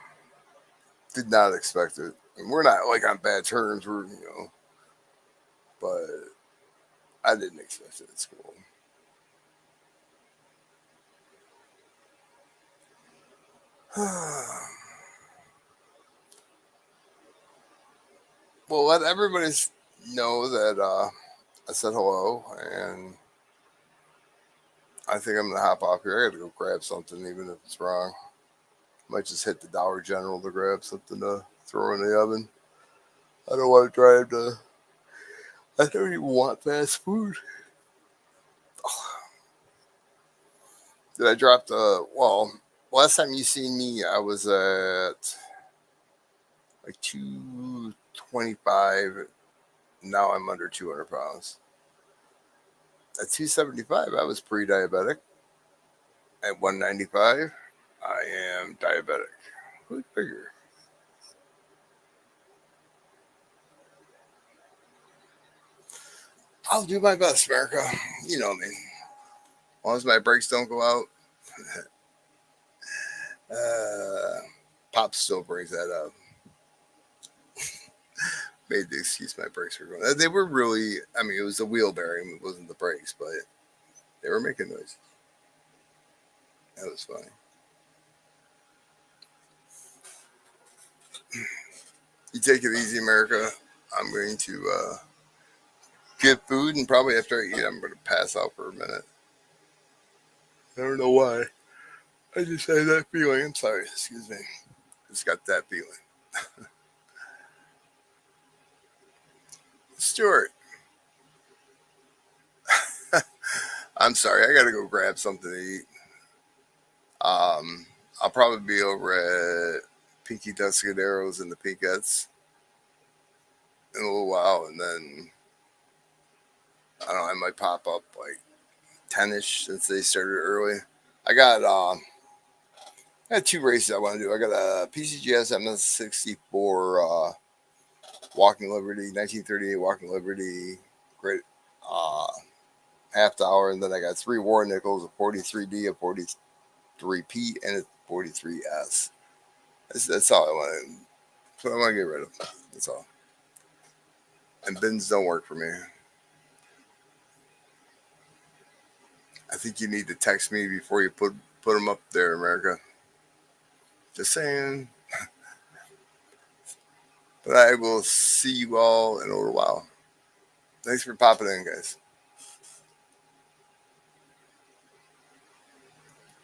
did not expect it. And we're not like on bad terms, but I didn't expect it at school. Well, let everybody know that I said hello, and I think I'm gonna hop off here. I gotta go grab something, even if it's wrong. Might just hit the Dollar General to grab something to throw in the oven. I don't want to drive to. I don't even want fast food. Did I drop the? Well, last time you seen me, I was at like 225. Now I'm under 200 pounds. At 275, I was pre-diabetic. At 195, I am diabetic. Who'd figure? I'll do my best, America. You know me. As long as my brakes don't go out. Pop still brings that up. Made the excuse my brakes were going. They were really. I mean, it was the wheel bearing. It wasn't the brakes, but they were making noise. That was funny. You take it easy, America. I'm going to get food, and probably after I eat, I'm going to pass out for a minute. I don't know why. I just had that feeling. I'm sorry. Excuse me. Just got that feeling. Stuart. I'm sorry. I got to go grab something to eat. I'll probably be over at Pinky Tuscaderos and the Pinkettes in a little while, and then I don't know. I might pop up like 10ish since they started early. I got two races I want to do. I got a PCGS MS64 Walking Liberty, 1938 Walking Liberty, great half hour, and then I got three War Nickels, a 43D, a 43P, and a 43S. That's all I want. That's what I want to get rid of. That's all. And bins don't work for me. I think you need to text me before you put them up there, America. Just saying. But I will see you all in a little while. Thanks for popping in, guys.